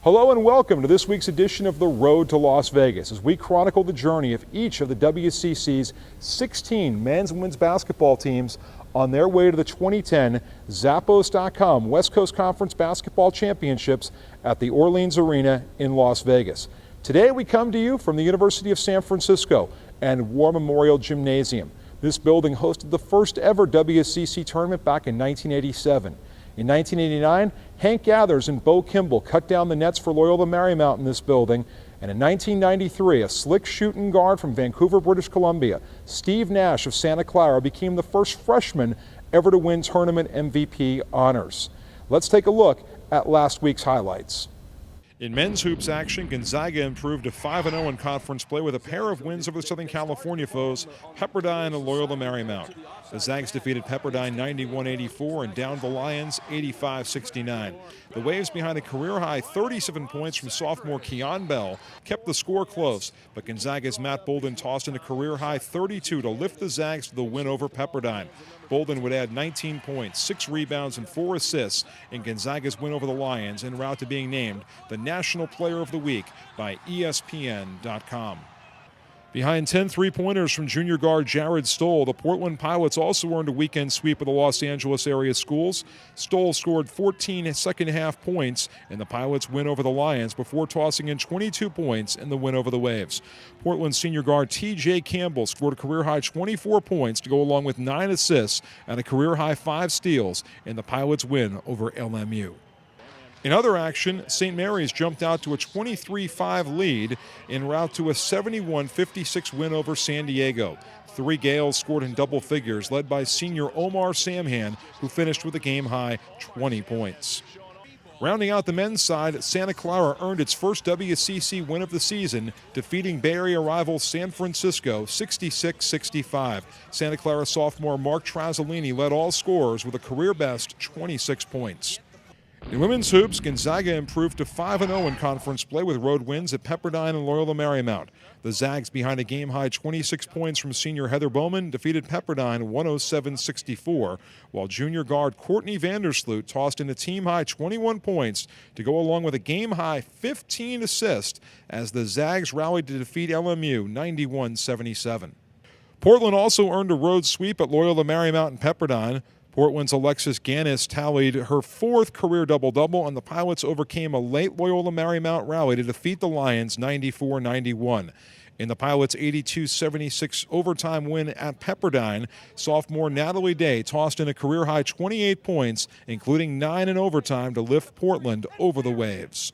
Hello and welcome to this week's edition of The Road to Las Vegas as we chronicle the journey of each of the WCC's 16 men's and women's basketball teams on their way to the 2010 Zappos.com West Coast Conference Basketball Championships at the Orleans Arena in Las Vegas. Today we come to you from the University of San Francisco and War Memorial Gymnasium. This building hosted the first ever WCC tournament back in 1987. In 1989, Hank Gathers and Bo Kimball cut down the nets for Loyola Marymount in this building. And in 1993, a slick shooting guard from Vancouver, British Columbia, Steve Nash of Santa Clara, became the first freshman ever to win tournament MVP honors. Let's take a look at last week's highlights. In men's hoops action, Gonzaga improved to 5-0 in conference play with a pair of wins over the Southern California foes, Pepperdine and Loyola Marymount. The Zags defeated Pepperdine 91-84 and downed the Lions 85-69. The Waves, behind a career-high 37 points from sophomore Keon Bell, kept the score close, but Gonzaga's Matt Bolden tossed in a career-high 32 to lift the Zags to the win over Pepperdine. Bolden would add 19 points, 6 rebounds, and 4 assists in Gonzaga's win over the Lions en route to being named the National Player of the Week by ESPN.com. Behind 10 three-pointers from junior guard Jared Stoll, the Portland Pilots also earned a weekend sweep of the Los Angeles area schools. Stoll scored 14 second-half points in the Pilots' win over the Lions before tossing in 22 points in the win over the Waves. Portland senior guard T.J. Campbell scored a career-high 24 points to go along with 9 assists and a career-high 5 steals in the Pilots' win over LMU. In other action, St. Mary's jumped out to a 23-5 lead en route to a 71-56 win over San Diego. 3 Gales scored in double figures, led by senior Omar Samhan, who finished with a game-high 20 points. Rounding out the men's side, Santa Clara earned its first WCC win of the season, defeating Bay Area rival San Francisco 66-65. Santa Clara sophomore Mark Trasolini led all scorers with a career-best 26 points. In women's hoops, Gonzaga improved to 5-0 in conference play with road wins at Pepperdine and Loyola Marymount. The Zags, behind a game-high 26 points from senior Heather Bowman, defeated Pepperdine 107-64, while junior guard Courtney Vandersloot tossed in a team-high 21 points to go along with a game-high 15 assists as the Zags rallied to defeat LMU 91-77. Portland also earned a road sweep at Loyola Marymount and Pepperdine. Portland's Alexis Gannis tallied her 4th career double-double, and the Pilots overcame a late Loyola Marymount rally to defeat the Lions 94-91. In the Pilots' 82-76 overtime win at Pepperdine, sophomore Natalie Day tossed in a career-high 28 points, including 9 in overtime, to lift Portland over the Waves.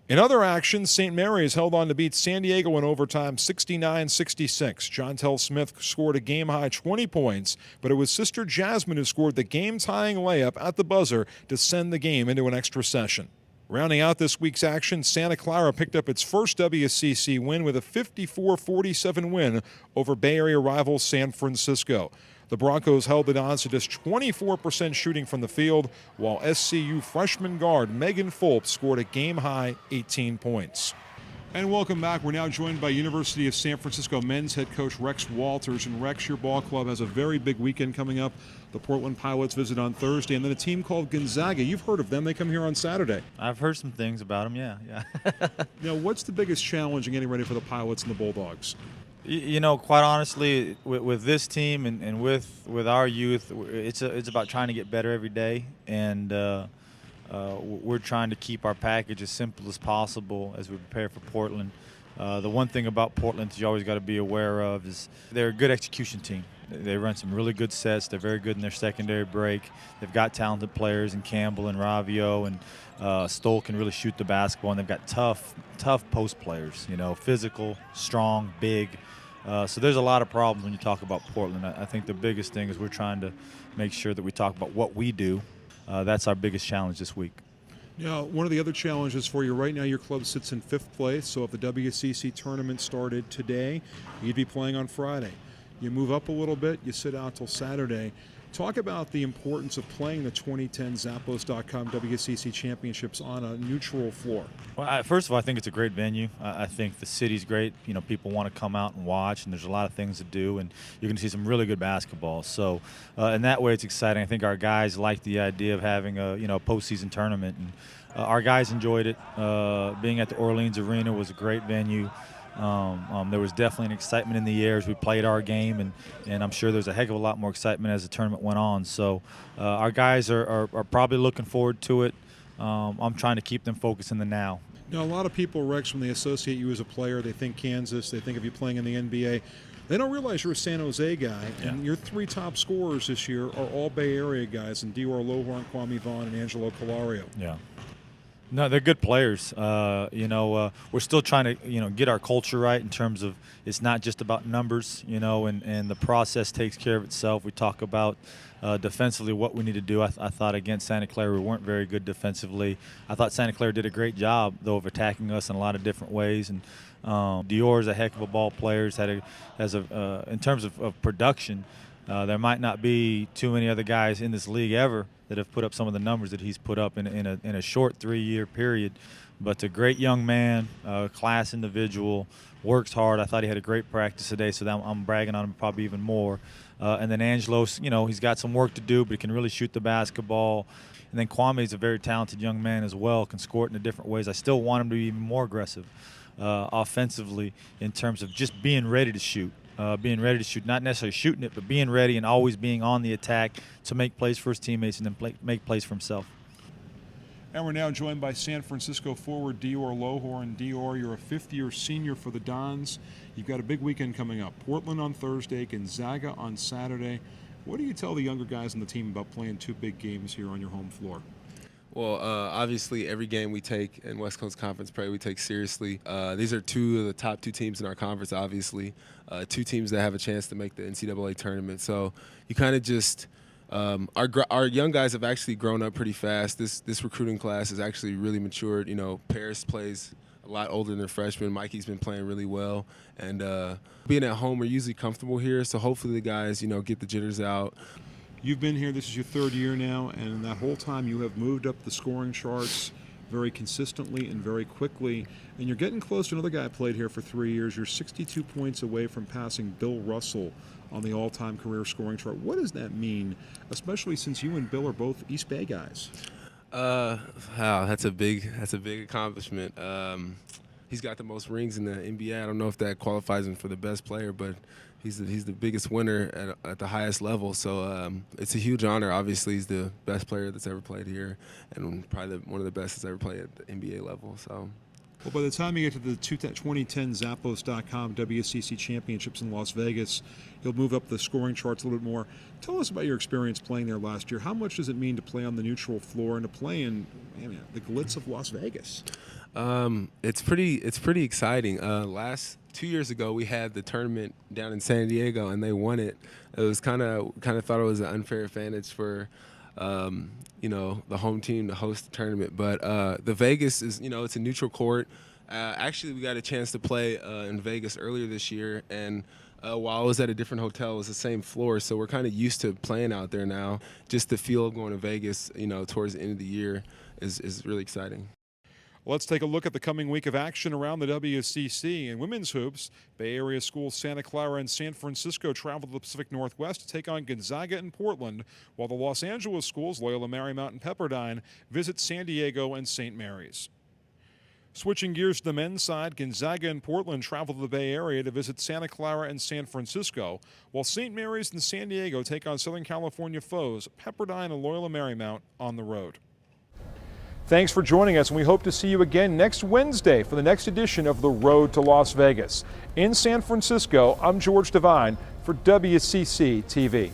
In other action, St. Mary's held on to beat San Diego in overtime 69-66. Jontel Smith scored a game-high 20 points, but it was sister Jasmine who scored the game-tying layup at the buzzer to send the game into an extra session. Rounding out this week's action, Santa Clara picked up its first WCC win with a 54-47 win over Bay Area rival San Francisco. The Broncos held it on to just 24% shooting from the field, while SCU freshman guard Megan Fulp scored a game-high 18 points. And welcome back. We're now joined by University of San Francisco men's head coach Rex Walters. And Rex, your ball club has a very big weekend coming up. The Portland Pilots visit on Thursday, and then a team called Gonzaga. You've heard of them. They come here on Saturday. I've heard some things about them, yeah. Now, what's the biggest challenge in getting ready for the Pilots and the Bulldogs? You know, quite honestly, with this team and with our youth, it's about trying to get better every day, and we're trying to keep our package as simple as possible as we prepare for Portland. The one thing about Portland that you always got to be aware of is they're a good execution team. They run some really good sets. They're very good in their secondary break. They've got talented players in Campbell and Ravio, and Stoll can really shoot the basketball, and they've got tough post players, you know, physical, strong, big. So there's a lot of problems when you talk about Portland. I think the biggest thing is we're trying to make sure that we talk about what we do. That's our biggest challenge this week. Now, one of the other challenges for you right now, your club sits in 5th place. So if the WCC tournament started today, you'd be playing on Friday. You move up a little bit, you sit out till Saturday. Talk about the importance of playing the 2010 Zappos.com WCC Championships on a neutral floor. Well, first of all, I think it's a great venue. I think the city's great. You know, people want to come out and watch, and there's a lot of things to do, and you're going to see some really good basketball. So, in that way, it's exciting. I think our guys like the idea of having a postseason tournament, and our guys enjoyed it. Being at the Orleans Arena was a great venue. There was definitely an excitement in the air as we played our game, and I'm sure there's a heck of a lot more excitement as the tournament went on. So our guys are probably looking forward to it. I'm trying to keep them focused in the now. Now, a lot of people, Rex, when they associate you as a player, they think Kansas, they think of you playing in the NBA. They don't realize you're a San Jose guy, and your 3 top scorers this year are all Bay Area guys, and Dior Lohorn, Kwame Vaughn, and Angelo Calario. Yeah. No, they're good players. We're still trying to, get our culture right in terms of it's not just about numbers, and the process takes care of itself. We talk about defensively what we need to do. I thought against Santa Clara we weren't very good defensively. I thought Santa Clara did a great job, though, of attacking us in a lot of different ways. And Dior's a heck of a ball player. In terms of production, there might not be too many other guys in this league ever that have put up some of the numbers that he's put up in a short 3-year period. But a great young man, class individual, works hard. I thought he had a great practice today, so I'm bragging on him probably even more. And then Angelo's, he's got some work to do, but he can really shoot the basketball. And then Kwame's a very talented young man as well, can score it in different ways. I still want him to be even more aggressive offensively in terms of just being ready to shoot. Not necessarily shooting it, but being ready and always being on the attack to make plays for his teammates and then make plays for himself. And we're now joined by San Francisco forward Dior Lohorn. Dior, you're a 5th-year senior for the Dons. You've got a big weekend coming up. Portland on Thursday, Gonzaga on Saturday. What do you tell the younger guys on the team about playing 2 big games here on your home floor? Well, obviously, every game we take in West Coast Conference play, we take seriously. These are 2 of the top 2 teams in our conference, obviously. 2 teams that have a chance to make the NCAA tournament. So you kind of just our young guys have actually grown up pretty fast. This recruiting class has actually really matured. Paris plays a lot older than their freshman. Mikey's been playing really well. And being at home, we're usually comfortable here. So hopefully the guys, get the jitters out. You've been here, this is your 3rd year now, and that whole time you have moved up the scoring charts very consistently and very quickly, and you're getting close to another guy who played here for 3 years. You're 62 points away from passing Bill Russell on the all-time career scoring chart. What does that mean, especially since you and Bill are both East Bay guys? Wow, that's a big accomplishment. He's got the most rings in the NBA. I don't know if that qualifies him for the best player, but he's the biggest winner at the highest level. So it's a huge honor. Obviously, he's the best player that's ever played here, and probably one of the best that's ever played at the NBA level. So. Well, by the time you get to the 2010 Zappos.com WCC Championships in Las Vegas, you'll move up the scoring charts a little bit more. Tell us about your experience playing there last year. How much does it mean to play on the neutral floor and to play in the glitz of Las Vegas? It's pretty exciting. 2 years ago, we had the tournament down in San Diego, and they won it. It was kind of thought it was an unfair advantage for the home team to host the tournament. But the Vegas is, it's a neutral court. Actually, we got a chance to play in Vegas earlier this year, and while I was at a different hotel, it was the same floor, so we're kind of used to playing out there now. Just the feel of going to Vegas, towards the end of the year is really exciting. Let's take a look at the coming week of action around the WCC. In women's hoops, Bay Area schools Santa Clara and San Francisco travel to the Pacific Northwest to take on Gonzaga and Portland, while the Los Angeles schools Loyola Marymount and Pepperdine visit San Diego and St. Mary's. Switching gears to the men's side, Gonzaga and Portland travel to the Bay Area to visit Santa Clara and San Francisco, while St. Mary's and San Diego take on Southern California foes Pepperdine and Loyola Marymount on the road. Thanks for joining us, and we hope to see you again next Wednesday for the next edition of The Road to Las Vegas. In San Francisco, I'm George Devine for WCC TV.